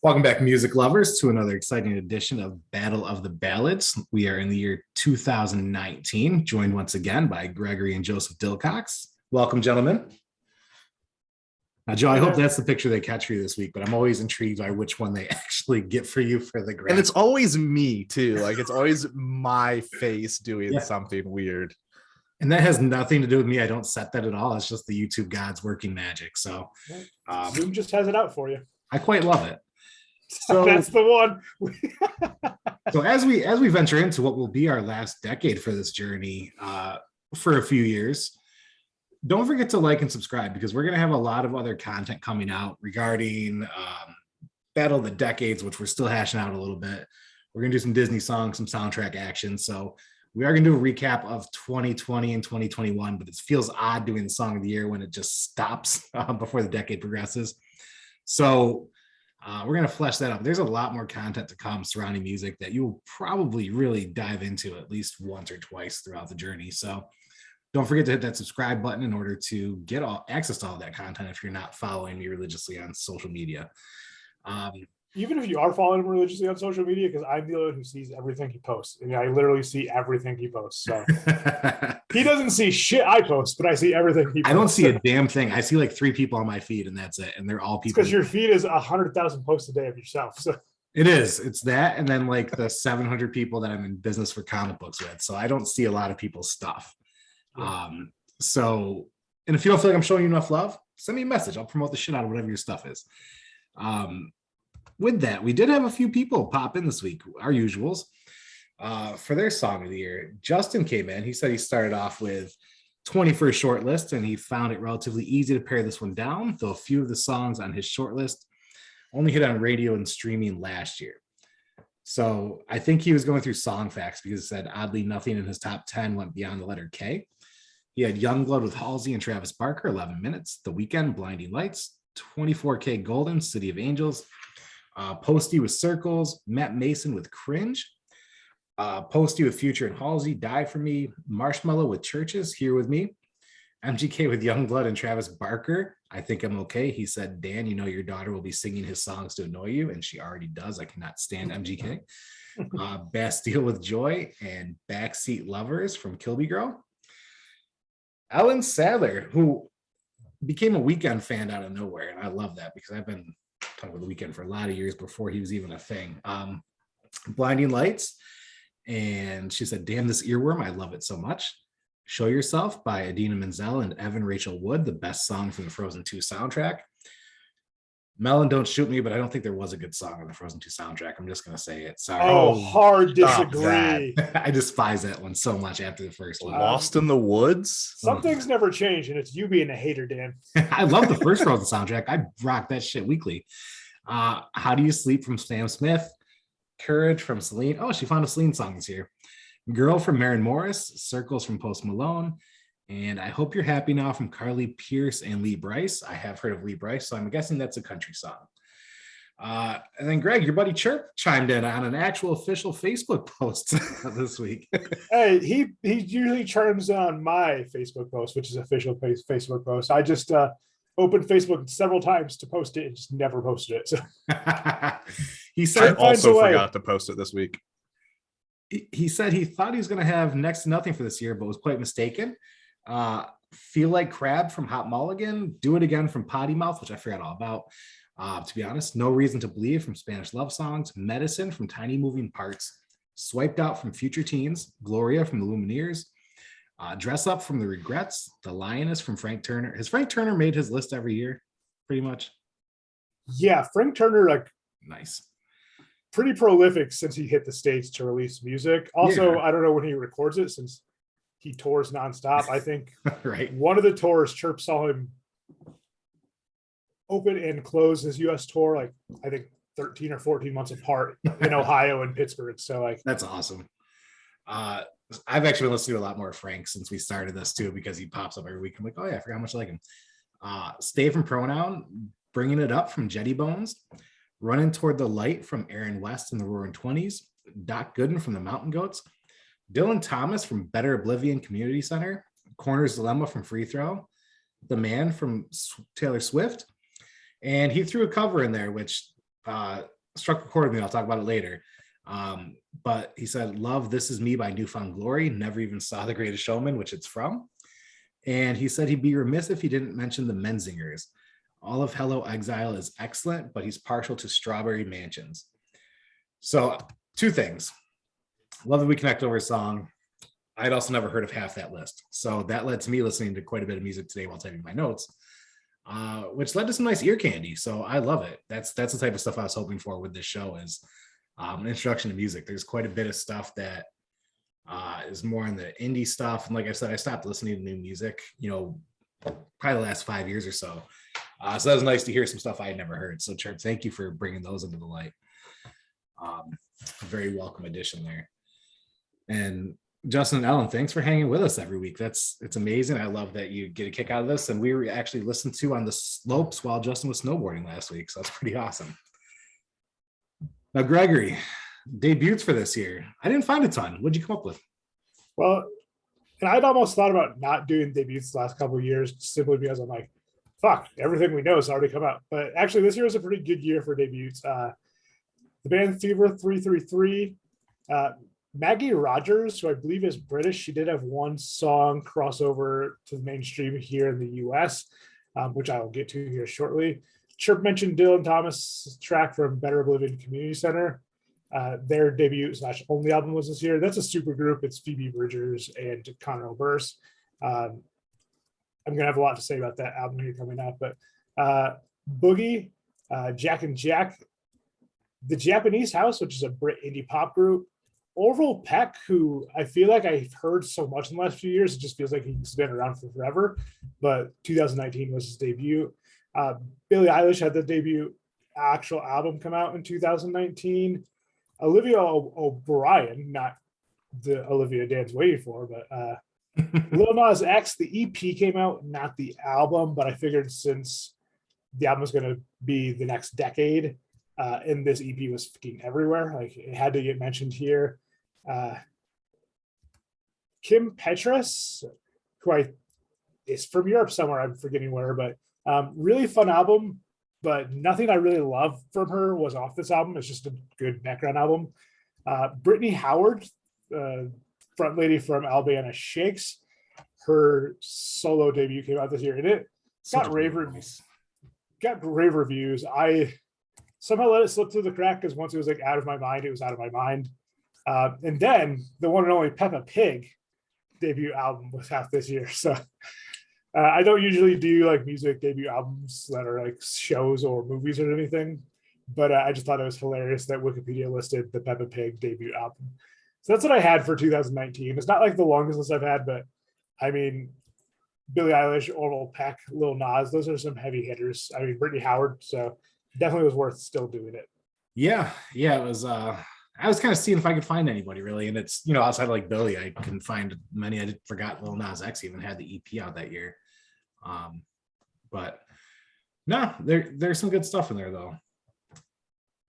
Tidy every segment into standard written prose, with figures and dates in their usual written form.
Welcome back, music lovers, to another exciting edition of Battle of the Ballads. We are in the year 2019, joined once again by Gregory and Joseph Dilcox. Welcome, gentlemen. Now, Joe, I hope that's the picture they catch for you this week, but I'm always intrigued by which one they actually get for you for the graph. And it's always me, too. Like, it's always my face doing something weird. And that has nothing to do with me. I don't set that at all. It's just the YouTube gods working magic. So Zoom just has it out for you. I quite love it. So that's the one. So as we venture into what will be our last decade for this journey for a few years, don't forget to like and subscribe, because we're going to have a lot of other content coming out regarding Battle of the Decades, which we're still hashing out a little bit. We're going to do some Disney songs, some soundtrack action. So we are going to do a recap of 2020 and 2021, but it feels odd doing the song of the year when it just stops before the decade progresses. So we're going to flesh that up. There's a lot more content to come surrounding music that you will probably really dive into at least once or twice throughout the journey. So don't forget to hit that subscribe button in order to get access to all of that content if you're not following me religiously on social media. Even if you are following him religiously on social media, because I'm the one who sees everything he posts. And I literally see everything he posts. So he doesn't see shit I post, but I see everything he posts. I don't see a damn thing. I see like 3 people on my feed, and that's it. And they're all people. Because your feed is 100,000 posts a day of yourself. So it is. It's that, and then like the 700 people that I'm in business for comic books with. So I don't see a lot of people's stuff. Yeah. So, and if you don't feel like I'm showing you enough love, send me a message. I'll promote the shit out of whatever your stuff is. With that, we did have a few people pop in this week, our usuals, for their song of the year. Justin came in. He said he started off with 21st short list, and he found it relatively easy to pare this one down, though a few of the songs on his short list only hit on radio and streaming last year. So I think he was going through song facts, because it said, oddly, nothing in his top 10 went beyond the letter K. He had Youngblood with Halsey and Travis Barker, 11 minutes. The Weeknd, Blinding Lights. 24K Golden, City of Angels. Posty with Circles. Matt Mason with Cringe. Posty with Future and Halsey, Die For Me. Marshmallow with Churches, Here With Me. MGK with Youngblood and Travis Barker, I Think I'm Okay. He said, Dan, you know your daughter will be singing his songs to annoy you, and she already does. I cannot stand MGK. Bastille with Joy, and Backseat Lovers from Kilby Girl. Ellen Sadler, who became a Weeknd fan out of nowhere, and I love that, because I've been talking about the Weeknd for a lot of years before he was even a thing. Blinding Lights, and she said, damn, this earworm, I love it so much. Show Yourself by Idina Menzel and Evan Rachel Wood, the best song from the Frozen 2 soundtrack. Melon, don't shoot me, but I don't think there was a good song on the Frozen 2 soundtrack. I'm just going to say it. Sorry. Oh, hard disagree. I despise that one so much after the first one. Lost in the Woods? Some things never change, and it's you being a hater, Dan. I love the first Frozen soundtrack. I rock that shit weekly. How Do You Sleep from Sam Smith. Courage from Celine. Oh, she found a Celine song this year. Girl from Maren Morris. Circles from Post Malone. And I Hope You're Happy Now from Carly Pierce and Lee Brice. I have heard of Lee Brice, so I'm guessing that's a country song. And then Greg, your buddy Chirp chimed in on an actual official Facebook post this week. Hey, he usually chimes on my Facebook post, which is official Facebook post. I just opened Facebook several times to post it and just never posted it. So he said I also forgot to post it this week. He said he thought he was going to have next to nothing for this year, but was quite mistaken. Feel Like Crab from Hot Mulligan. Do It Again from Potty Mouth, which I forgot all about. To be honest, No Reason to Believe from Spanish Love Songs. Medicine from Tiny Moving Parts. Swiped Out from Future Teens. Gloria from the Lumineers. Dress Up from The Regrets. The Lioness from Frank Turner. Has Frank Turner made his list every year? Pretty much. Yeah, Frank Turner, like, nice. Pretty prolific since he hit the States to release music. Also, Yeah. I don't know when he records it, since he tours nonstop. I think right. One of the tours, Chirp saw him open and close his US tour, like I think 13 or 14 months apart in Ohio and Pittsburgh. So like, that's awesome. I've actually been listening to a lot more Frank since we started this too, because he pops up every week. I'm like, oh yeah, I forgot how much I like him. Stay from Pronoun, Bringing It Up from Jetty Bones. Running Toward the Light from Aaron West and the Roaring Twenties. Doc Gooden from the Mountain Goats. Dylan Thomas from Better Oblivion Community Center. Corner's Dilemma from Free Throw. The Man from Taylor Swift. And he threw a cover in there, which struck a chord with me. I'll talk about it later. But he said, "Love This Is Me" by Newfound Glory. Never even saw The Greatest Showman, which it's from. And he said he'd be remiss if he didn't mention the Menzingers. All of Hello Exile is excellent, but he's partial to Strawberry Mansions. So, two things. Love That We Connect Over song. I'd also never heard of half that list. So that led to me listening to quite a bit of music today while typing my notes, which led to some nice ear candy. So I love it. That's the type of stuff I was hoping for with this show, is an introduction to music. There's quite a bit of stuff that is more in the indie stuff. And like I said, I stopped listening to new music, probably the last 5 years or so. So that was nice to hear some stuff I had never heard. So Church, thank you for bringing those into the light. A very welcome addition there. And Justin and Ellen, thanks for hanging with us every week. It's amazing. I love that you get a kick out of this. And we were actually listened to on the slopes while Justin was snowboarding last week. So that's pretty awesome. Now, Gregory, debuts for this year. I didn't find a ton. What'd you come up with? Well, and I'd almost thought about not doing debuts the last couple of years simply because I'm like, fuck, everything we know has already come out. But actually, this year was a pretty good year for debuts. The band Fever 333, Maggie Rogers, who I believe is British, she did have one song crossover to the mainstream here in the US, which I will get to here shortly. Chirp mentioned Dylan Thomas' track from Better Oblivion Community Center. Their debut / only album was this year. That's a super group. It's Phoebe Bridgers and Conor Oberst. I'm going to have a lot to say about that album here coming up. But Boogie, Jack and Jack, The Japanese House, which is a Brit indie pop group. Orville Peck, who I feel like I've heard so much in the last few years, it just feels like he's been around for forever. But 2019 was his debut. Billie Eilish had the debut actual album come out in 2019. Olivia O'Brien, not the Olivia Dan's waiting for, but Lil Nas X, the EP came out, not the album, but I figured since the album was going to be the next decade, and this EP was fucking everywhere, like it had to get mentioned here. Kim Petras, who is from Europe somewhere, I'm forgetting where, but really fun album, but nothing I really love from her was off this album. It's just a good background album. Brittany Howard, front lady from Alabama Shakes, her solo debut came out this year, and it got rave reviews. I somehow let it slip through the crack because once it was like out of my mind, it was out of my mind. And then the one and only Peppa Pig debut album was out this year. So I don't usually do like music debut albums that are like shows or movies or anything, but I just thought it was hilarious that Wikipedia listed the Peppa Pig debut album. So that's what I had for 2019. It's not like the longest list I've had, but I mean, Billie Eilish, Orville Peck, Lil Nas, those are some heavy hitters. I mean, Brittany Howard, so definitely was worth still doing it. Yeah, it was. I was kind of seeing if I could find anybody really, and it's outside of like Billie, I couldn't find many. I forgot Lil Nas X even had the EP out that year. But no, there's some good stuff in there though.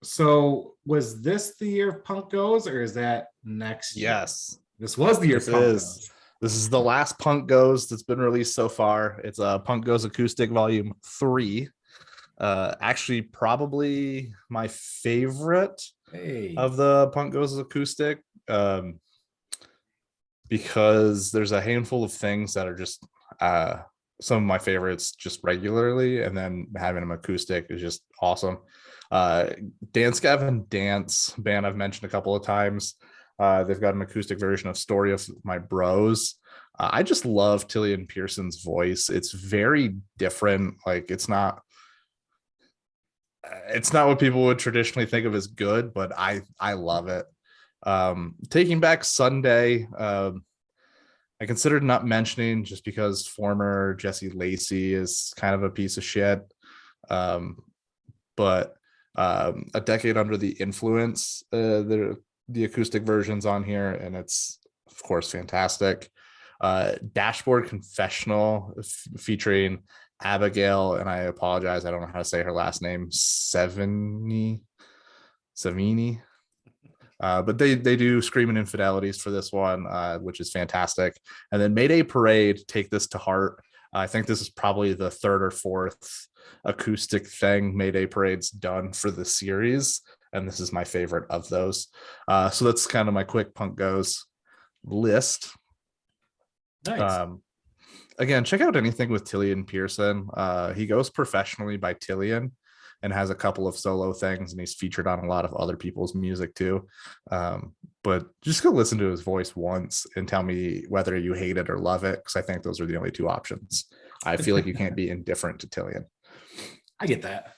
So was this the year Punk Goes, or is that next year? Yes, this was the year Punk Goes. This is the last Punk Goes that's been released so far. It's Punk Goes Acoustic Volume 3. Actually, probably my favorite of the Punk Goes Acoustic, because there's a handful of things that are just some of my favorites just regularly, and then having them acoustic is just awesome. Dance Gavin Dance band I've mentioned a couple of times. They've got an acoustic version of Story of My Bros. I just love Tillian Pearson's voice. It's very different. Like it's not what people would traditionally think of as good, but I love it. Taking Back Sunday, I considered not mentioning just because former Jesse Lacey is kind of a piece of shit. But A Decade Under the Influence, the acoustic version's on here, and it's of course fantastic. Dashboard Confessional featuring Abigail, and I apologize, I don't know how to say her last name, Savini. But they do Screaming Infidelities for this one, which is fantastic. And then Mayday Parade, Take This to Heart. I think this is probably the third or fourth acoustic thing Mayday Parade's done for the series, and this is my favorite of those. So that's kind of my quick Punk Goes list. Nice. Again, check out anything with Tillian Pearson. He goes professionally by Tillian and has a couple of solo things, and he's featured on a lot of other people's music too. But just go listen to his voice once and tell me whether you hate it or love it, because I think those are the only two options. I feel like you can't be indifferent to Tillian. I get that.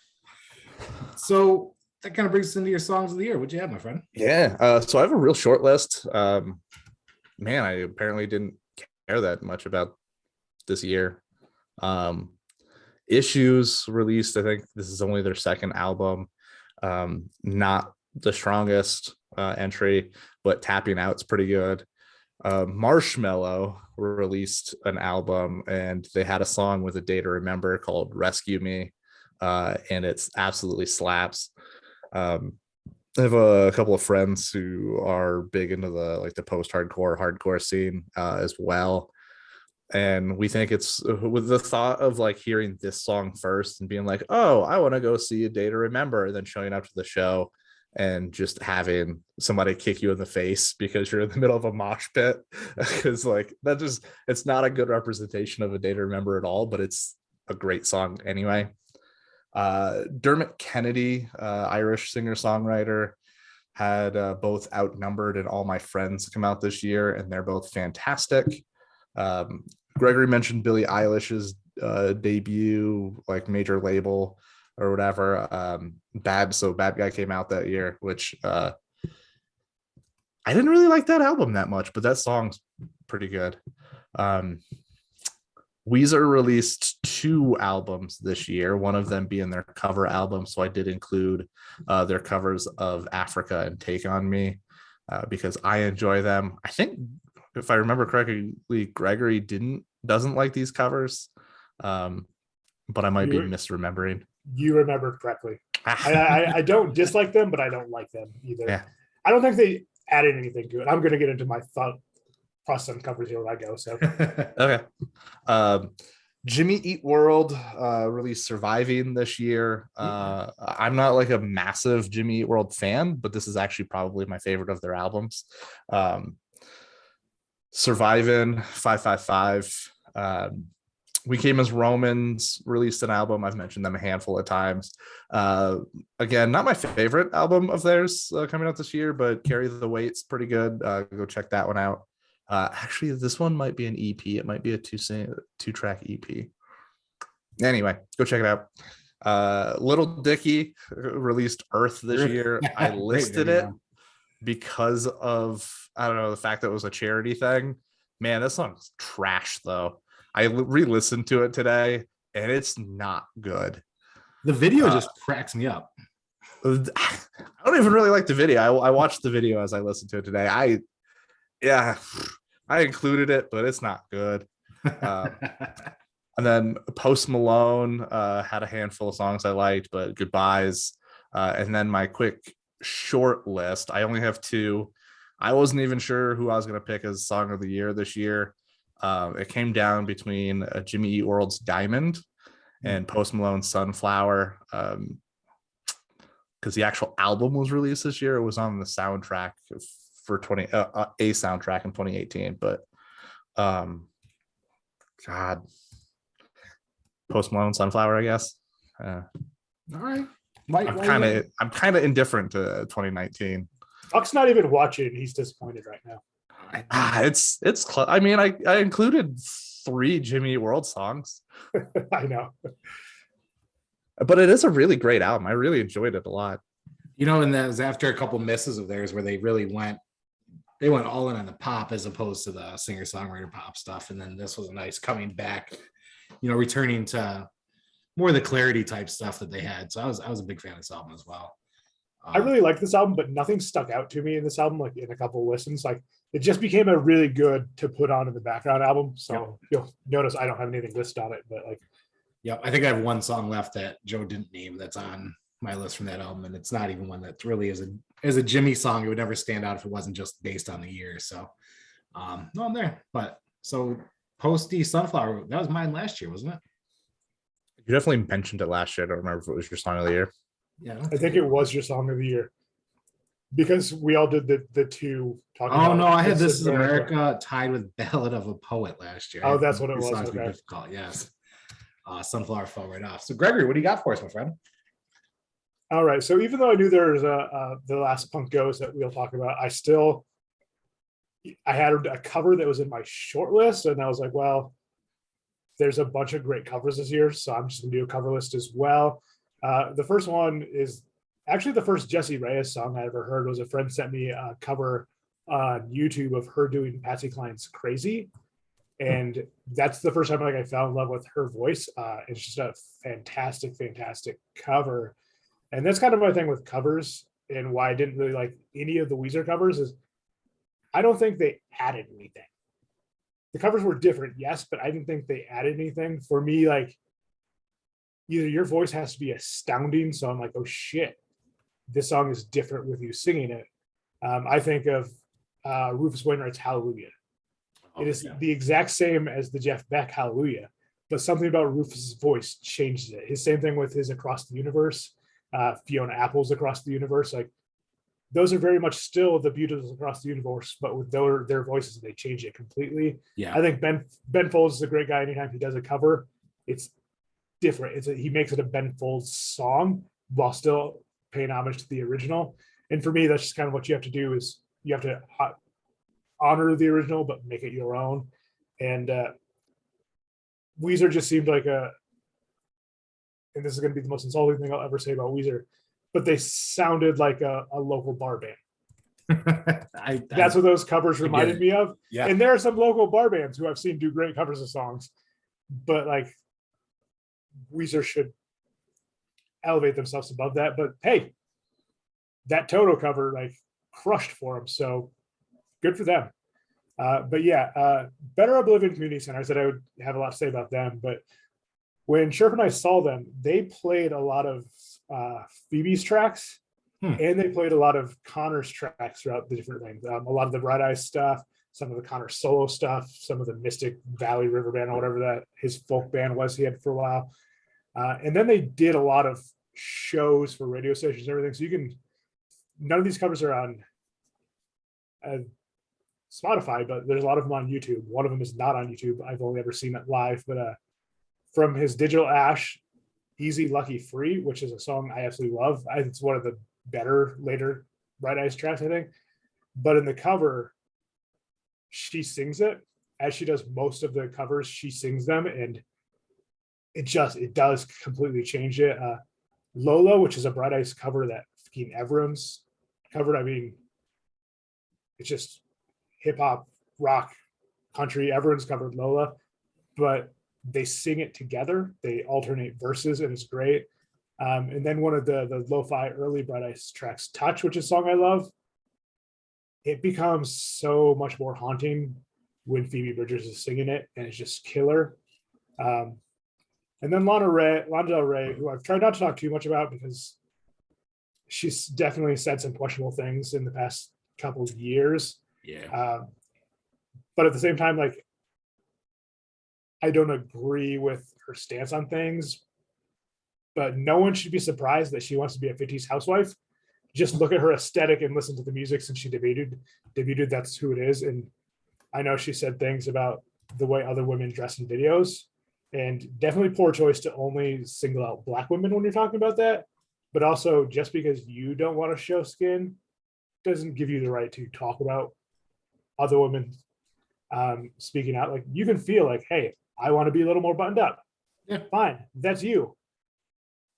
So that kind of brings us into your songs of the year. What'd you have, my friend? Yeah. So I have a real short list. Man, I apparently didn't care that much about this year. Issues released, I think this is only their second album. Not the strongest entry, but Tapping Out's pretty good. Marshmallow released an album, and they had a song with a day to remember called Rescue Me, and it's absolutely slaps. I have a couple of friends who are big into the post-hardcore scene as well, and we think it's with the thought of like hearing this song first and being like, oh, I want to go see A Day to Remember, and then showing up to the show and just having somebody kick you in the face because you're in the middle of a mosh pit, because like that just, it's not a good representation of A Day to Remember at all, but it's a great song anyway. Dermot Kennedy, Irish singer-songwriter, had both Outnumbered and All My Friends come out this year, and they're both fantastic. Gregory mentioned Billie Eilish's debut, like major label or whatever. Bad Guy came out that year, which I didn't really like that album that much, but that song's pretty good. Weezer released 2 albums this year, one of them being their cover album. So I did include their covers of Africa and Take On Me because I enjoy them. I think, if I remember correctly, Gregory doesn't like these covers, but I might be misremembering. You remembered correctly. I don't dislike them, but I don't like them either. Yeah. I don't think they added anything to it. I'm going to get into my thought process on covers here when I go. So okay. Jimmy Eat World released Surviving this year. I'm not like a massive Jimmy Eat World fan, but this is actually probably my favorite of their albums. Surviving, 555. We Came as Romans released an album. I've mentioned them a handful of times. Again, not my favorite album of theirs coming out this year, but Carry the Weight's pretty good. Go check that one out. Actually, this one might be an EP. It might be a two-track EP. Anyway, go check it out. Little Dicky released Earth this year. I listed it because of, I don't know, the fact that it was a charity thing. Man, this song's trash though. I re-listened to it today and it's not good. The video just cracks me up. I don't even really like the video. I watched the video as I listened to it today. I included it, but it's not good. And then Post Malone had a handful of songs I liked, but Goodbyes. And then my quick short list, I only have 2. I wasn't even sure who I was going to pick as Song of the Year this year. It came down between Jimmy Eat World's Diamond and Post Malone's Sunflower. Because the actual album was released this year. It was on the soundtrack for a soundtrack in 2018. But God, Post Malone Sunflower, I guess. All right. I'm kind of indifferent to 2019. Buck's not even watching. He's disappointed right now. I mean, I included 3 Jimmy Eat World songs. I know. But it is a really great album. I really enjoyed it a lot. You know, and that was after a couple misses of theirs where they really went all in on the pop as opposed to the singer-songwriter pop stuff. And then this was a nice coming back, you know, returning to more of the clarity type stuff that they had. So I was a big fan of this album as well. I really like this album, but nothing stuck out to me in this album, like in a couple of listens. Like it just became a really good to put on in the background album. So You'll notice I don't have anything listed on it, but like, yeah, I think I have one song left that Joe didn't name that's on my list from that album, and it's not even one that really is a Jimmy song. It would never stand out if it wasn't just based on the year. So no, I'm there. But so Posty Sunflower. That was mine last year, wasn't it? You definitely mentioned it last year. I don't remember if it was your song of the year. Yeah. I think it was your song of the year because we all did the two. Talking Oh about no, I had This Is America tied with Ballad of a Poet last year. Oh, that's what it was. Songs Okay. be difficult. Yes. Sunflower fell right off. So Gregory, what do you got for us, my friend? All right. So even though I knew there was the last punk goes that we'll talk about, I had a cover that was in my short list, and I was like, well, there's a bunch of great covers this year, so I'm just gonna do a cover list as well. The first one is actually the first Jessie Reyez song I ever heard. Was a friend sent me a cover on YouTube of her doing Patsy Cline's "Crazy," and that's the first time I fell in love with her voice. It's just a fantastic cover, and that's kind of my thing with covers, and why I didn't really like any of the Weezer covers is I don't think they added anything. The covers were different, yes, but I didn't think they added anything. For me, like, either your voice has to be astounding, so I'm like, oh shit, this song is different with you singing it. I think of Rufus Wainwright's Hallelujah. It is the exact same as the Jeff Beck Hallelujah, but something about Rufus's voice changes it. His same thing with his Across the Universe, Fiona Apple's Across the Universe. Like, those are very much still the Beatles Across the Universe, but with their voices, they change it completely. Yeah. I think Ben Folds is a great guy. Anytime he does a cover, it's different. He makes it a Ben Folds song while still paying homage to the original. And for me, that's just kind of what you have to do is you have to honor the original, but make it your own. And Weezer just seemed like and this is going to be the most insulting thing I'll ever say about Weezer, but they sounded like a local bar band. That's what those covers reminded me of. Yeah. And there are some local bar bands who I've seen do great covers of songs, but like Weezer should elevate themselves above that. But hey, that Toto cover like crushed for them, so good for them. But yeah, Better Oblivion Community Center. I said I would have a lot to say about them, but when Sherp and I saw them, they played a lot of Phoebe's tracks, and they played a lot of Connor's tracks throughout the different things. A lot of the Bright Eyes stuff, some of the Connor solo stuff, some of the Mystic Valley River Band or whatever that his folk band was he had for a while. And then they did a lot of shows for radio stations and everything. So none of these covers are on Spotify, but there's a lot of them on YouTube. One of them is not on YouTube. I've only ever seen it live, but from his Digital Ash, Easy Lucky Free, which is a song I absolutely love. It's one of the better later Bright Eyes tracks, I think. But in the cover, she sings it as she does most of the covers. She sings them, and it does completely change it. Lola, which is a Bright Eyes cover that fucking Everett's covered. I mean, it's just hip hop, rock, country. Everyone's covered Lola, but they sing it together. They alternate verses, and it's great. And then one of the lo-fi early Bright Eyes tracks, Touch, which is a song I love. It becomes so much more haunting when Phoebe Bridgers is singing it, and it's just killer. And then Lana Del Rey, who I've tried not to talk too much about because she's definitely said some questionable things in the past couple of years. Yeah. But at the same time, like, I don't agree with her stance on things, but no one should be surprised that she wants to be a 50s housewife. Just look at her aesthetic and listen to the music since she debuted. That's who it is. And I know she said things about the way other women dress in videos, and definitely poor choice to only single out Black women when you're talking about that. But also, just because you don't want to show skin doesn't give you the right to talk about other women speaking out. Like, you can feel like, hey, I want to be a little more buttoned up. Yeah. Fine. That's you.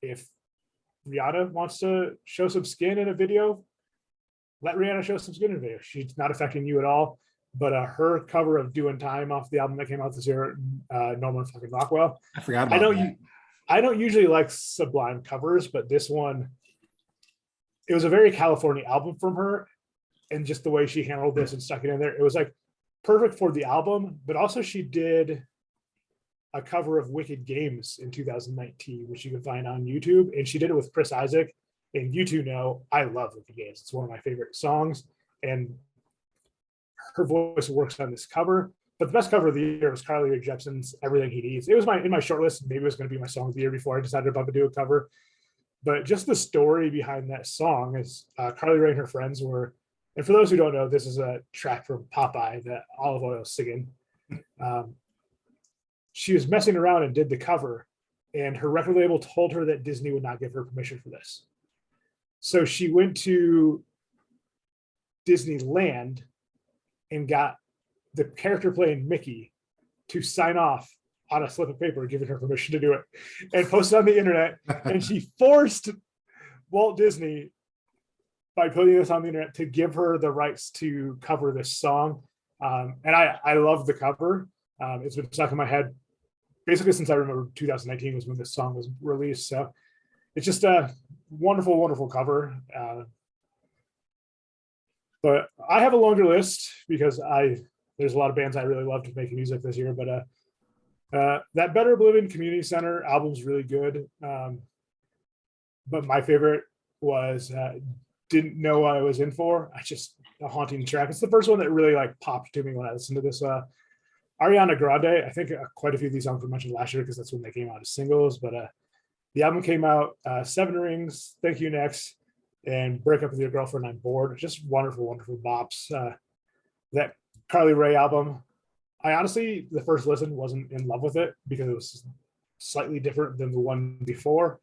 If Rihanna wants to show some skin in a video, let Rihanna show some skin in a video. She's not affecting you at all. But her cover of Doing Time off the album that came out this year, Norman fucking Rockwell. I forgot about that. I don't usually like Sublime covers, but this one, it was a very California album from her. And just the way she handled this and stuck it in there, it was like perfect for the album. But also she did a cover of Wicked Games in 2019, which you can find on YouTube. And she did it with Chris Isaac. And you two know I love Wicked Games. It's one of my favorite songs. And her voice works on this cover. But the best cover of the year was Carly Rae Jepsen's "Everything He Needs." It was in my short list. Maybe it was going to be my song of the year before I decided to do a cover. But just the story behind that song is Carly Rae and her friends were, and for those who don't know, this is a track from Popeye that Olive Oil is singing. She was messing around and did the cover, and her record label told her that Disney would not give her permission for this. So she went to Disneyland and got the character playing Mickey to sign off on a slip of paper giving her permission to do it, and posted on the internet. And she forced Walt Disney, by putting this on the internet, to give her the rights to cover this song. And I love the cover. It's been stuck in my head basically since I remember 2019 was when this song was released. So it's just a wonderful, wonderful cover. But I have a longer list because there's a lot of bands I really loved making music this year. But that Better Oblivion Community Center album's really good. But my favorite was Didn't Know What I Was In For. A haunting track. It's the first one that really like popped to me when I listened to this. Ariana Grande, I think quite a few of these songs were mentioned last year because that's when they came out as singles. But the album came out, Seven Rings, Thank You Next, and Break Up With Your Girlfriend, I'm Bored. Just wonderful, wonderful bops. That Carly Rae album, I honestly, the first listen wasn't in love with it because it was slightly different than the one before.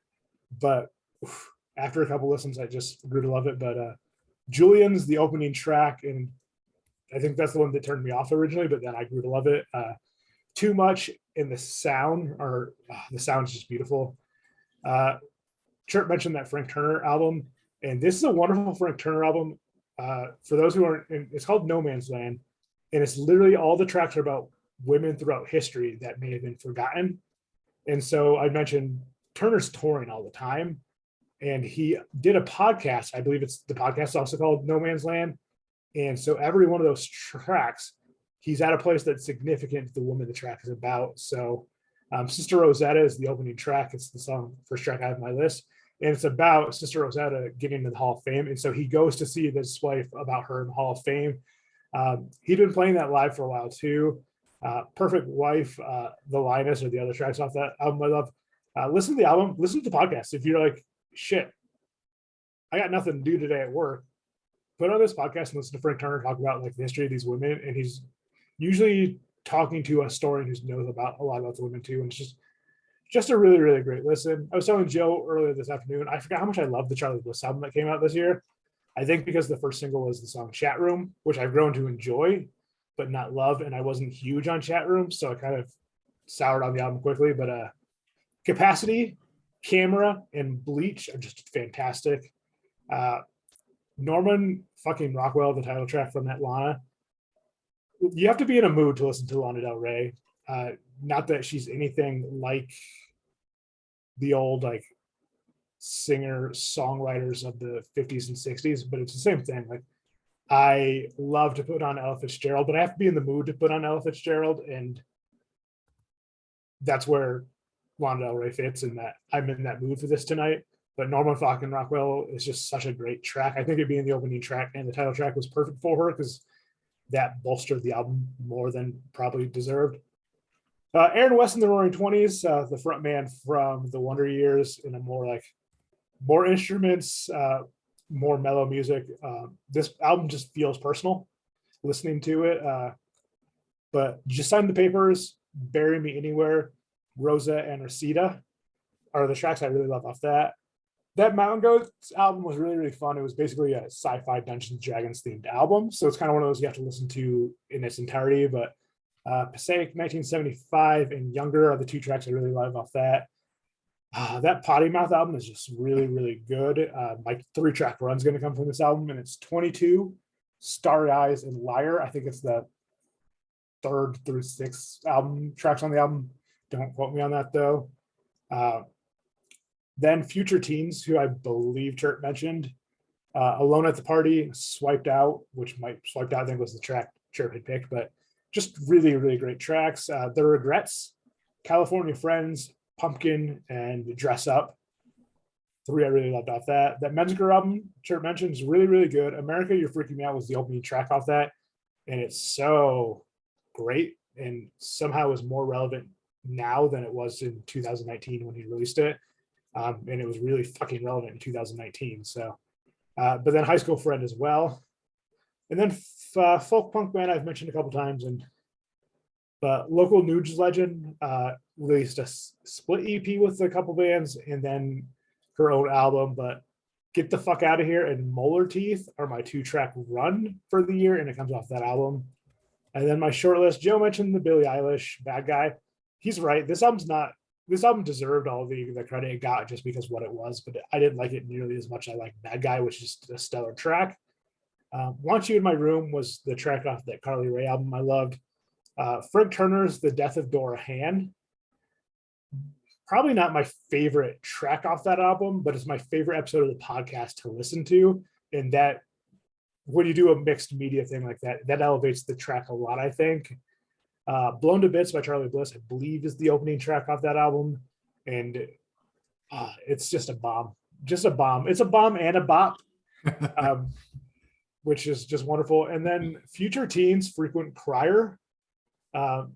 But after a couple listens, I just grew to love it. But Julian's the opening track, and I think that's the one that turned me off originally, but then I grew to love it. Too Much in the sound, the sound's just beautiful. Chirp mentioned that Frank Turner album, and this is a wonderful Frank Turner album. For those who aren't, it's called No Man's Land, and it's literally all the tracks are about women throughout history that may have been forgotten. And so I mentioned Turner's touring all the time, and he did a podcast. I believe the podcast is also called No Man's Land. And so every one of those tracks, he's at a place that's significant to the woman the track is about. So Sister Rosetta is the opening track. It's the first track I have on my list. And it's about Sister Rosetta getting into the Hall of Fame. And so he goes to see the display about her in the Hall of Fame. He'd been playing that live for a while too. Perfect Wife, The Lioness are the other tracks off that album I love. Listen to the album, listen to the podcast. If you're like, shit, I got nothing to do today at work, put on this podcast and listen to Frank Turner talk about like the history of these women. And he's usually talking to a historian who knows about a lot about the women too. And it's just a really, really great listen. I was telling Joe earlier this afternoon, I forgot how much I love the Charlie Bliss album that came out this year. I think because the first single was the song Chat Room, which I've grown to enjoy, but not love. And I wasn't huge on Chat Room, so I kind of soured on the album quickly. But Capacity, Camera, and Bleach are just fantastic. Norman fucking Rockwell, the title track from that Lana. You have to be in a mood to listen to Lana Del Rey. Not that she's anything like the old like singer songwriters of the 50s and 60s, but it's the same thing. Like I love to put on Ella Fitzgerald, but I have to be in the mood to put on Ella Fitzgerald, and that's where Lana Del Rey fits in that I'm in that mood for this tonight. But Norman fucking Rockwell is just such a great track. I think it being the opening track and the title track was perfect for her because that bolstered the album more than probably deserved. Aaron West in the Roaring Twenties, the front man from the Wonder Years, in a more instruments, more mellow music. This album just feels personal listening to it. But Just Sign the Papers, Bury Me Anywhere, Rosa and Reseda are the tracks I really love off that. That Mountain Goats album was really, really fun. It was basically a sci-fi Dungeons and Dragons themed album. So it's kind of one of those you have to listen to in its entirety. But Passaic 1975 and Younger are the two tracks I really love off that. That Potty Mouth album is just really, really good. My 3-track run is going to come from this album, and it's 22, Starry Eyes, and Liar. I think it's the 3rd through 6th album tracks on the album. Don't quote me on that though. Then Future Teens, who I believe Chert mentioned. Alone at the Party, Swiped Out, Swiped Out I think was the track Chert had picked, but just really, really great tracks. The Regrets, California Friends, Pumpkin, and Dress Up. 3 I really loved off that. That Menziger album Chert mentioned is really, really good. America, You're Freaking Me Out was the opening track off that, and it's so great. and somehow is more relevant now than it was in 2019 when he released it. And it was really fucking relevant in 2019. So, but then High School Friend as well. And then folk punk band I've mentioned a couple times, and but local news legend released a split EP with a couple bands, and then her own album. But Get the Fuck Out of Here and Molar Teeth are my 2-track run for the year, and it comes off that album. And then my short list, Joe mentioned the Billie Eilish Bad Guy. He's right. This album deserved all the credit it got just because what it was, but I didn't like it nearly as much as I like Bad Guy, which is a stellar track. Want You in My Room was the track off that Carly Rae album I loved. Frank Turner's The Death of Dora Han. Probably not my favorite track off that album, but it's my favorite episode of the podcast to listen to. And that when you do a mixed media thing like that, that elevates the track a lot, I think. Blown to Bits by Charlie Bliss, I believe, is the opening track off that album. And it's just a bomb. Just a bomb. It's a bomb and a bop. Which is just wonderful. And then Future Teens, Frequent Crier. I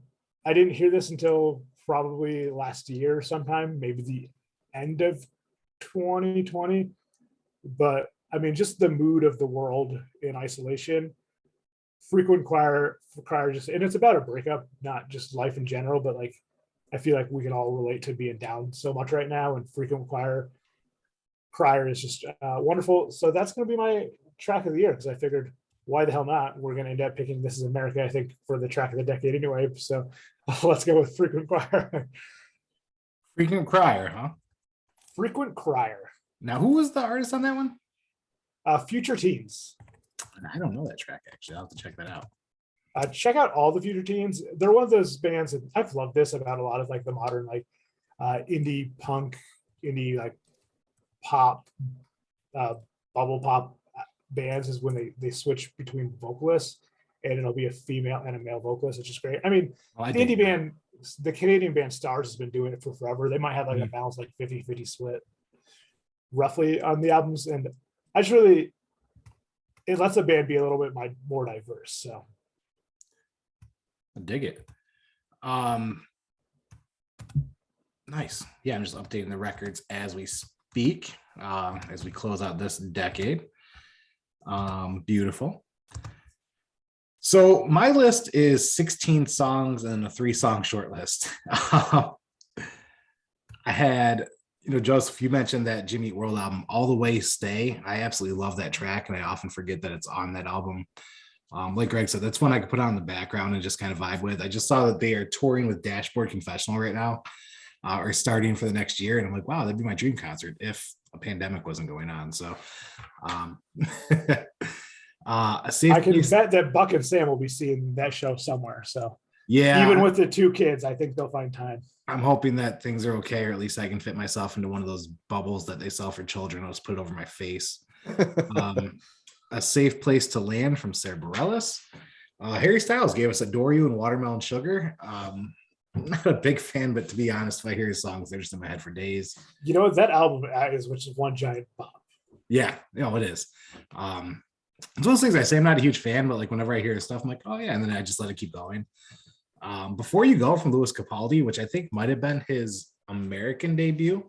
didn't hear this until probably last year sometime, maybe the end of 2020. But I mean, just the mood of the world in isolation. Frequent Crier just, and it's about a breakup, not just life in general, but like, I feel like we can all relate to being down so much right now. And Frequent Crier is just wonderful. So that's going to be my track of the year, because I figured, why the hell not? We're going to end up picking This Is America, I think, for the track of the decade anyway. So let's go with Frequent Crier. Frequent Crier, huh? Frequent Crier. Now, who was the artist on that one? Future Teens. I don't know that track, actually. I'll have to check that out. Check out all the Future Teens. They're one of those bands, and I've loved this about a lot of like the modern, like indie punk, indie like pop, bubble pop bands, is when they switch between vocalists, and it'll be a female and a male vocalist, which is great. I mean, the indie band, the Canadian band Stars has been doing it for forever. They might have like a balance, like 50-50 split roughly on the albums. And I just really, it lets the band be a little bit more diverse. So I dig it. Nice. Yeah, I'm just updating the records as we speak, as we close out this decade. Beautiful. So my list is 16 songs and a 3-song short list. I had, Joseph, you mentioned that Jimmy Eat World album, All the Way Stay. I absolutely love that track, and I often forget that it's on that album. Like Greg said, that's one I could put on in the background and just kind of vibe with. I just saw that they are touring with Dashboard Confessional right now, or starting for the next year. And I'm like, wow, that'd be my dream concert if a pandemic wasn't going on. So a safe I can place. bet that Buck and Sam will be seeing that show somewhere. So Yeah, even with the 2 kids, I think they'll find time. I'm hoping that things are okay, or at least I can fit myself into one of those bubbles that they sell for children. I'll just put it over my face. A Safe Place to Land from Sarah Bareilles. Harry Styles gave us Adore You and Watermelon Sugar. I'm not a big fan, but to be honest, if I hear his songs, they're just in my head for days. You know what that album is, which is one giant bop. Yeah, it is. It's one of those things I say I'm not a huge fan, but like whenever I hear his stuff, I'm like, oh yeah, and then I just let it keep going. Before You Go from Louis Capaldi, which I think might have been his American debut,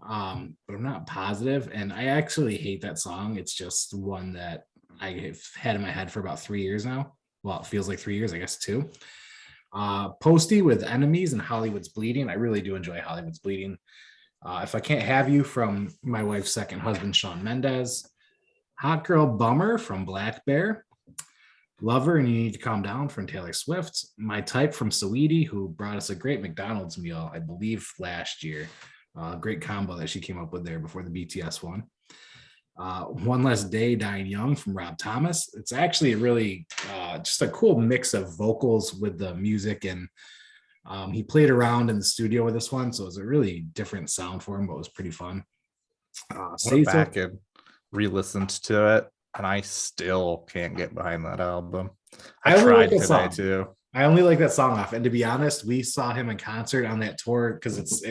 but I'm not positive. And I actually hate that song. It's just one that I've had in my head for about 3 years now. Well, it feels like 3 years, I guess 2. Posty with Enemies and Hollywood's Bleeding. I really do enjoy Hollywood's Bleeding. If I Can't Have You from my wife's second husband, Shawn Mendes. Hot Girl Bummer from Black Bear. Lover and You Need to Calm Down from Taylor Swift. My Type from Saweetie, who brought us a great McDonald's meal, I believe, last year. Great combo that she came up with there before the BTS one. One Less Day, Dying Young from Rob Thomas. It's actually really just a cool mix of vocals with the music, and he played around in the studio with this one, so it was a really different sound for him, but it was pretty fun. Went back and re-listened to it, and I still can't get behind that album. I tried today too. I only like that song off, and to be honest, we saw him in concert on that tour because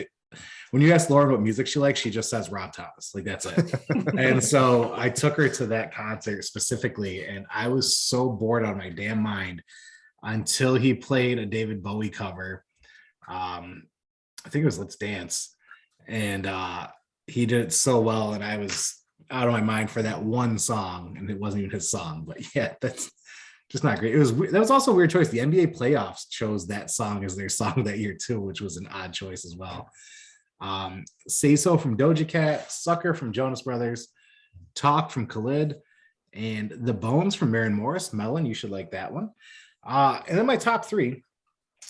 when you ask Lauren what music she likes, she just says Rob Thomas. Like, that's it. And so I took her to that concert specifically, and I was so bored out of my damn mind. until he played a David Bowie cover. I think it was Let's Dance. And he did it so well. And I was out of my mind for that one song. And it wasn't even his song. But yeah, that's just not great. That was also a weird choice. The NBA playoffs chose that song as their song that year too, which was an odd choice as well. Say So from Doja Cat, Sucker from Jonas Brothers, Talk from Khalid, and The Bones from Maren Morris. Melon, you should like that one. And then my top three,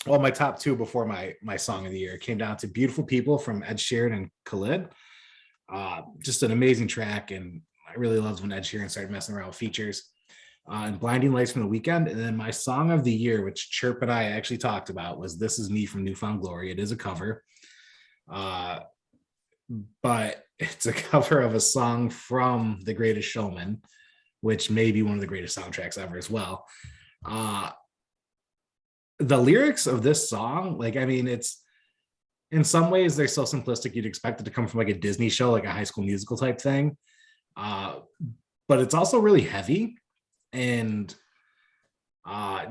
well, my top two before my song of the year came down to Beautiful People from Ed Sheeran and Khalid. Just an amazing track, and I really loved when Ed Sheeran started messing around with features. And Blinding Lights from The Weeknd. And then my song of the year, which Chirp and I actually talked about, was This Is Me from New Found Glory. It is a cover, but it's a cover of a song from The Greatest Showman, which may be one of the greatest soundtracks ever as well. The lyrics of this song, like, I mean, it's in some ways they're so simplistic you'd expect it to come from like a Disney show, like a High School Musical type thing. But it's also really heavy. And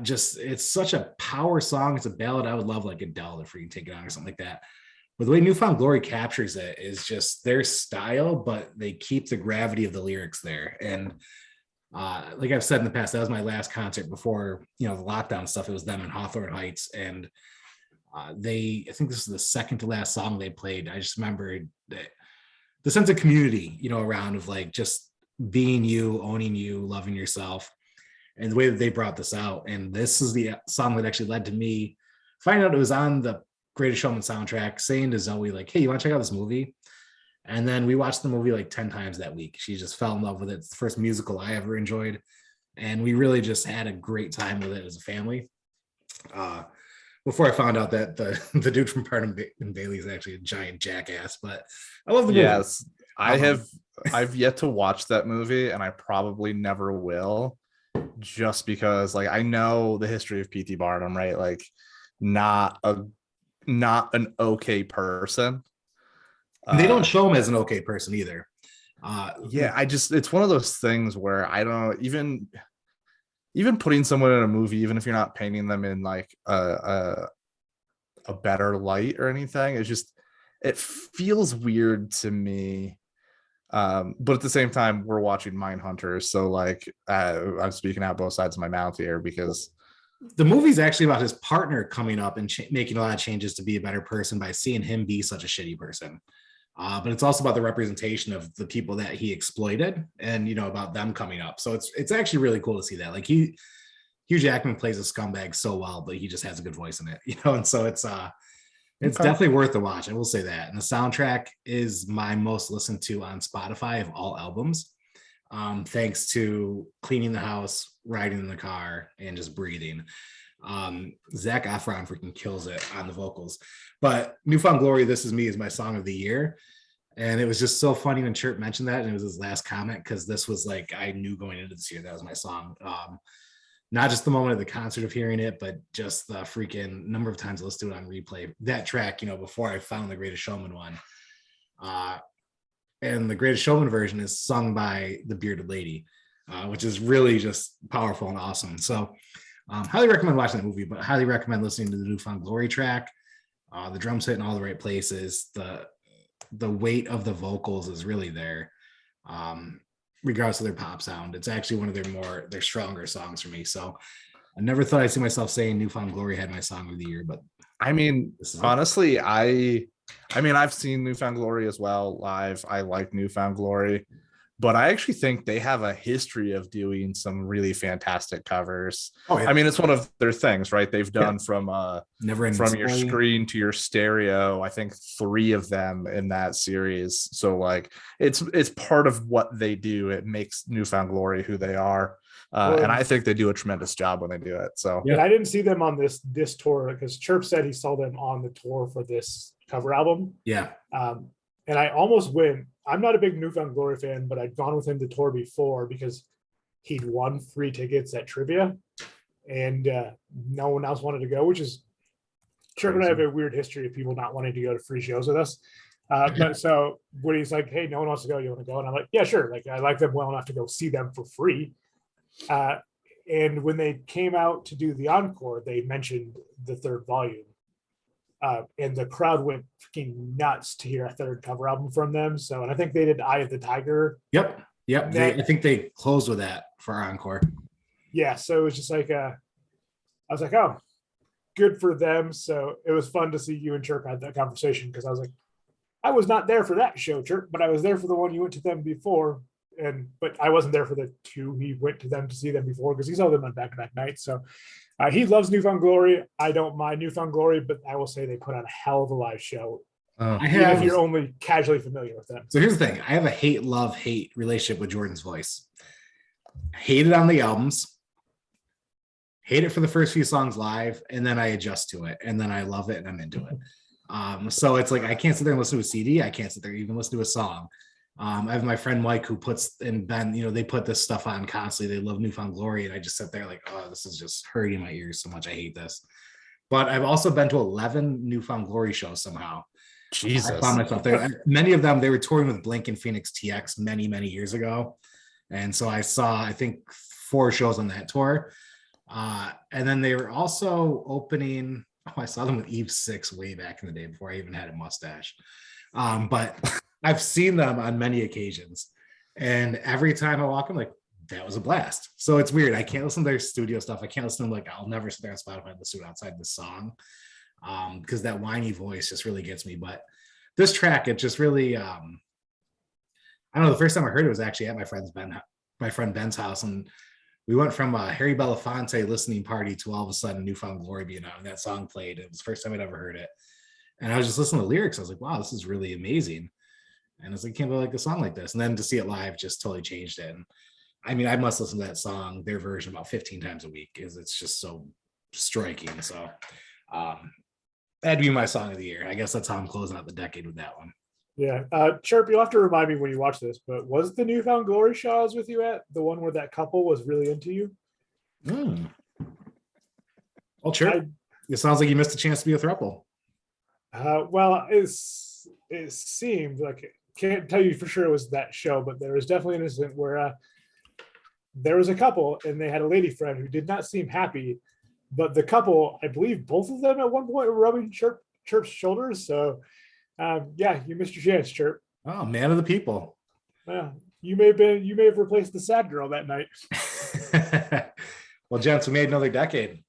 just it's such a power song. It's a ballad. I would love like Adele to freaking take it on or something like that. But the way New Found Glory captures it is just their style, but they keep the gravity of the lyrics there. And like I've said in the past, that was my last concert before, you know, the lockdown stuff. It was them in Hawthorne Heights, and I think this is the second to last song they played. I just remember that the sense of community, you know, around of like just being you, owning you, loving yourself, and the way that they brought this out. And this is the song that actually led to me finding out it was on the Greatest Showman soundtrack, saying to Zoe, like, hey, you want to check out this movie? And then we watched the movie like 10 times that week. She just fell in love with it. It's the first musical I ever enjoyed. And we really just had a great time with it as a family. Before I found out that the dude from Barnum and Bailey is actually a giant jackass, but I love the movie. Yes, I've yet to watch that movie, and I probably never will, just because like I know the history of P.T. Barnum, right? Like not an okay person. They don't show him as an okay person either. Yeah, it's one of those things where I don't even putting someone in a movie, even if you're not painting them in like a better light or anything, it feels weird to me. But at the same time, we're watching Mindhunters, so like I'm speaking out both sides of my mouth here, because the movie's actually about his partner coming up and making a lot of changes to be a better person by seeing him be such a shitty person. But it's also about the representation of the people that he exploited, and you know, about them coming up. So it's actually really cool to see that. Like Hugh Jackman plays a scumbag so well, but he just has a good voice in it, you know. And so it's definitely worth the watch. I will say that. And the soundtrack is my most listened to on Spotify of all albums, thanks to Cleaning the House, Riding in the Car, and Just Breathing. Zac Efron freaking kills it on the vocals. But New Found Glory, This Is Me, is my song of the year. And it was just so funny when Chirp mentioned that, and it was his last comment, because this was like, I knew going into this year that was my song. Not just the moment of the concert of hearing it, but just the freaking number of times I listened to it on replay. That track, you know, before I found the Greatest Showman one. And the Greatest Showman version is sung by the Bearded Lady, which is really just powerful and awesome. So highly recommend watching that movie, but highly recommend listening to the New Found Glory track. The drums hit in all the right places. The weight of the vocals is really there, regardless of their pop sound. It's actually one of their stronger songs for me. So I never thought I'd see myself saying New Found Glory had my song of the year, but I mean, honestly, I've seen New Found Glory as well live. I like New Found Glory, but I actually think they have a history of doing some really fantastic covers. Oh, yeah. I mean, it's one of their things, right? They've done from your screen to your stereo, I think 3 of them in that series. So like it's part of what they do. It makes New Found Glory who they are. And I think they do a tremendous job when they do it. So yeah, I didn't see them on this tour, because Chirp said he saw them on the tour for this cover album. Yeah. And I almost went. I'm not a big New Found Glory fan, but I'd gone with him to tour before because he'd won free tickets at trivia, and no one else wanted to go, which is Chirp and I have a weird history of people not wanting to go to free shows with us. But so when he's like, hey, no one wants to go, you want to go? And I'm like, yeah, sure. Like, I like them well enough to go see them for free. And when they came out to do the encore, they mentioned the third volume. And the crowd went freaking nuts to hear a third cover album from them. So, and I think they did Eye of the Tiger. Yep. I think they closed with that for our encore. Yeah. So it was just like, I was like, oh, good for them. So it was fun to see you and Chirp had that conversation, because I was like, I was not there for that show, Chirp, but I was there for the one you went to them before. But I wasn't there for the two he went to them to see them before, because he saw them on back-to-back nights. So he loves New Found Glory. I don't mind New Found Glory, but I will say they put on a hell of a live show. Even if you're only casually familiar with them. So here's the thing. I have a hate relationship with Jordan's voice. Hate it on the albums. Hate it for the first few songs live, and then I adjust to it, and then I love it, and I'm into it. So it's like I can't sit there and listen to a CD. I can't sit there and even listen to a song. I have my friend Mike who puts, and Ben, you know, they put this stuff on constantly. They love New Found Glory, and I just sit there like, oh, this is just hurting my ears so much. I hate this. But I've also been to 11 New Found Glory shows somehow. Jesus. I found myself there. Many of them, they were touring with Blink and Phoenix TX many, many years ago. And so I saw, I think, 4 shows on that tour. And then they were also opening, I saw them with Eve 6 way back in the day before I even had a mustache. But I've seen them on many occasions. And every time I walk, I'm like, that was a blast. So it's weird. I can't listen to their studio stuff. I can't listen to, like, I'll never sit there on Spotify and listen to it outside the song. Because that whiny voice just really gets me. But this track, it just really, I don't know, the first time I heard it was actually at my friend Ben's house. And we went from a Harry Belafonte listening party to all of a sudden New Found Glory being out, and that song played. It was the first time I'd ever heard it. And I was just listening to the lyrics. I was like, wow, this is really amazing. And I was like, can't believe I like a song like this. And then to see it live just totally changed it. And I mean, I must listen to that song, their version, about 15 times a week, because it's just so striking. So that'd be my song of the year. I guess that's how I'm closing out the decade with that one. Yeah. Chirp, you'll have to remind me when you watch this, but was the New Found Glory show I was with you at the one where that couple was really into you? Well, Chirp, it sounds like you missed a chance to be a throuple. Well, it seemed like, can't tell you for sure it was that show, but there was definitely an incident where there was a couple and they had a lady friend who did not seem happy, but the couple, I believe both of them at one point were rubbing Chirp's shoulders. So yeah, you missed your chance, Chirp. Oh, man of the people. Yeah, you may have replaced the sad girl that night. Well, gents, we made another decade.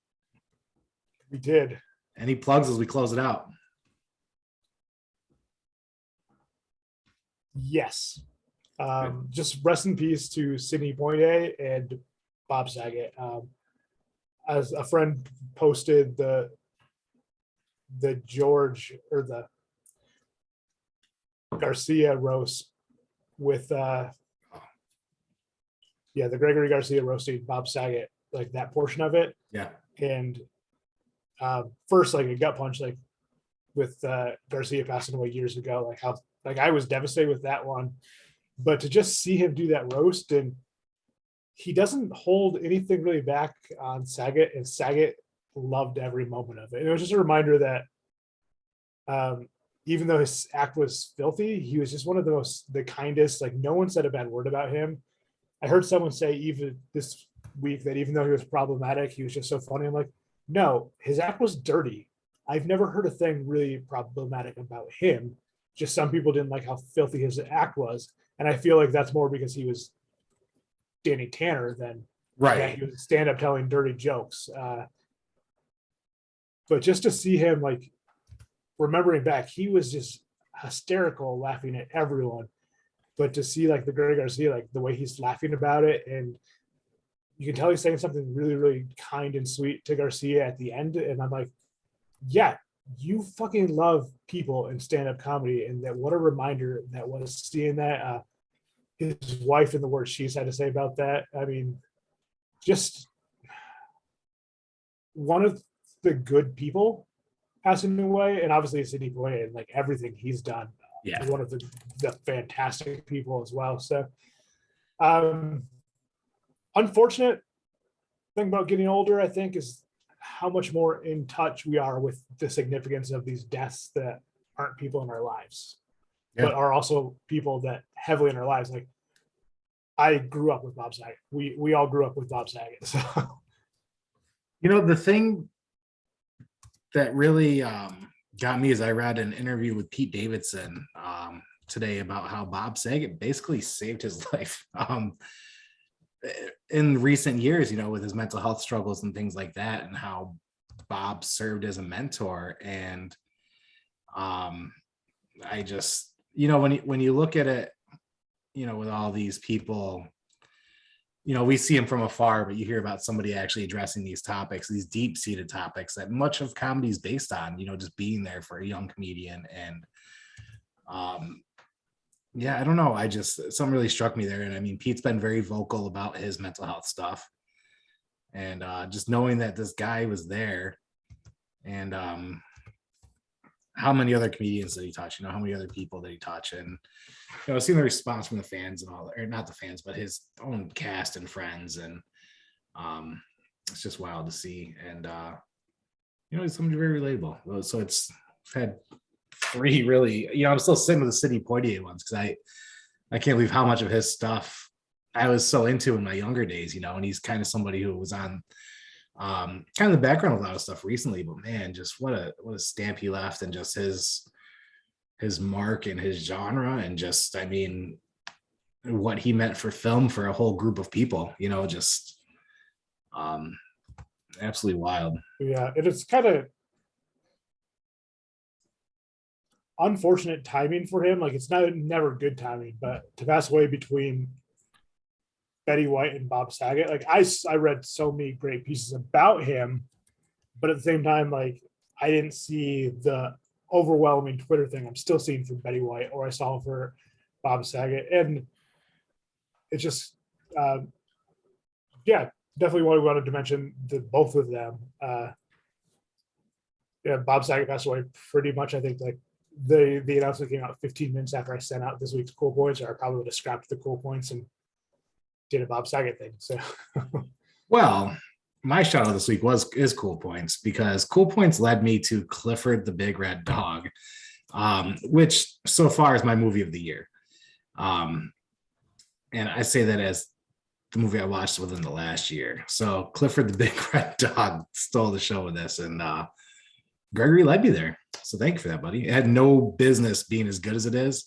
We did. Any plugs as we close it out? Yes. Just rest in peace to Sidney Poitier and Bob Saget. As a friend posted the George or the Garcia roast with the Gregory Garcia roasting Bob Saget, like that portion of it. Yeah. And first, like a gut punch, like with Garcia passing away years ago, like how, like I was devastated with that one, but to just see him do that roast, and he doesn't hold anything really back on Saget, and Saget loved every moment of it. And it was just a reminder that even though his act was filthy, he was just one of the kindest. Like no one said a bad word about him. I heard someone say even this week that even though he was problematic, he was just so funny. I'm like, no, his act was dirty. I've never heard a thing really problematic about him. Just some people didn't like how filthy his act was. And I feel like that's more because he was Danny Tanner than right. He was stand up telling dirty jokes. But just to see him, like, remembering back, he was just hysterical, laughing at everyone. But to see like the Gregory Garcia, like the way he's laughing about it, and you can tell he's saying something really, really kind and sweet to Garcia at the end. And I'm like, yeah, you fucking love people in stand-up comedy. And that, what a reminder that was seeing that. His wife and the words she's had to say about that. I mean, just one of the good people passing away. And obviously Sidney Poitier and like everything he's done. Yeah. One of the fantastic people as well. So unfortunate thing about getting older, I think, is how much more in touch we are with the significance of these deaths that aren't people in our lives, but are also people that heavily in our lives. Like I grew up with Bob Saget. We all grew up with Bob Saget. So The thing that really got me is I read an interview with Pete Davidson today about how Bob Saget basically saved his life in recent years, with his mental health struggles and things like that, and how Bob served as a mentor. And I just, when you look at it, with all these people, we see them from afar, but you hear about somebody actually addressing these topics, these deep-seated topics that much of comedy is based on, just being there for a young comedian. And yeah, I don't know. Something really struck me there. And I mean, Pete's been very vocal about his mental health stuff. And just knowing that this guy was there, and how many other comedians did he touch? How many other people did he touch? And seeing the response from the fans and all, or not the fans, but his own cast and friends, and it's just wild to see. And he's somebody very relatable. So it's had 3 really. I'm still sitting with the Sidney Poitier ones because I can't believe how much of his stuff I was so into in my younger days. And he's kind of somebody who was on kind of the background of a lot of stuff recently, but man, just what a stamp he left, and just his mark and his genre, and just, I mean, what he meant for film for a whole group of people, just absolutely wild. yeah, it is kind of unfortunate timing for him. Like, it's never good timing, but to pass away between Betty White and Bob Saget, like I read so many great pieces about him, but at the same time, like, I didn't see the overwhelming Twitter thing I'm still seeing for Betty White, or I saw for Bob Saget. And it's just yeah, definitely what we wanted to mention, both of them. Yeah, Bob Saget passed away pretty much, I think, like the announcement came out 15 minutes after I sent out this week's cool points, or I probably would have scrapped the cool points and did a Bob Saget thing. So well, my shout out this week is Cool Points, because Cool Points led me to Clifford the Big Red Dog, which so far is my movie of the year. And I say that as the movie I watched within the last year. So Clifford the Big Red Dog stole the show with this, and Gregory led me there. So thank you for that, buddy. It had no business being as good as it is.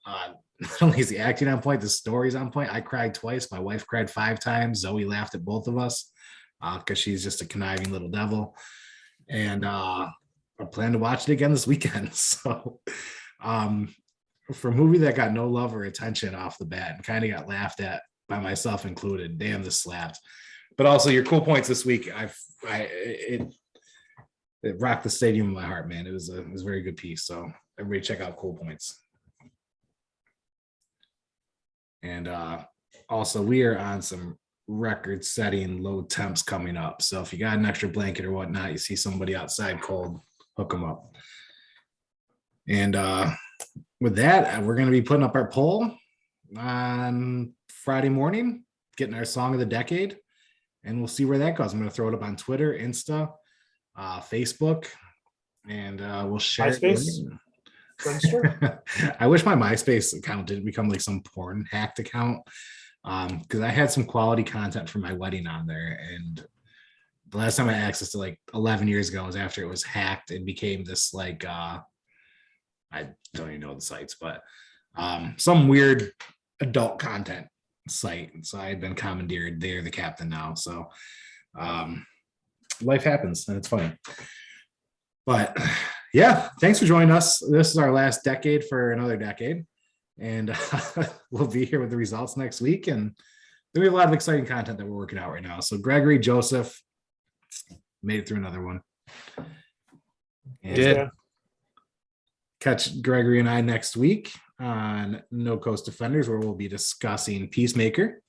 Not only is the acting on point, the story's on point. I cried twice. My wife cried 5 times. Zoe laughed at both of us because she's just a conniving little devil. And I plan to watch it again this weekend. So for a movie that got no love or attention off the bat and kind of got laughed at by myself included, damn, this slapped. But also your Cool Points this week, it rocked the stadium in my heart, man. It was a very good piece. So everybody check out Cool Points. And also, we are on some record-setting low temps coming up. So if you got an extra blanket or whatnot, you see somebody outside cold, hook them up. And with that, we're going to be putting up our poll on Friday morning, getting our song of the decade, and we'll see where that goes. I'm going to throw it up on Twitter, Insta, Facebook, and we'll share MySpace? it. Friendster? I wish my MySpace account didn't become like some porn hacked account, because I had some quality content for my wedding on there, and the last time I had access to, like 11 years ago, was after it was hacked and became this like I don't even know the sites, but some weird adult content site. So I had been commandeered. They're the captain now, so life happens and it's funny. But yeah, thanks for joining us. This is our last decade for another decade, and we'll be here with the results next week. And we have a lot of exciting content that we're working out right now. So Gregory, Joseph made it through another one. And Did. catch Gregory and I next week on No Coast Defenders, where we'll be discussing Peacemaker.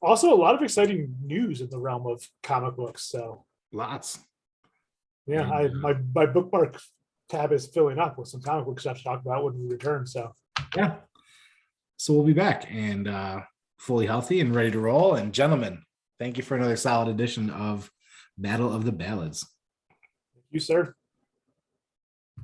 Also, a lot of exciting news in the realm of comic books. So Lots. yeah, my bookmark tab is filling up with some comic book stuff to talk about when we return. So Yeah. So we'll be back and fully healthy and ready to roll. And gentlemen, thank you for another solid edition of Battle of the Ballads. you, sir.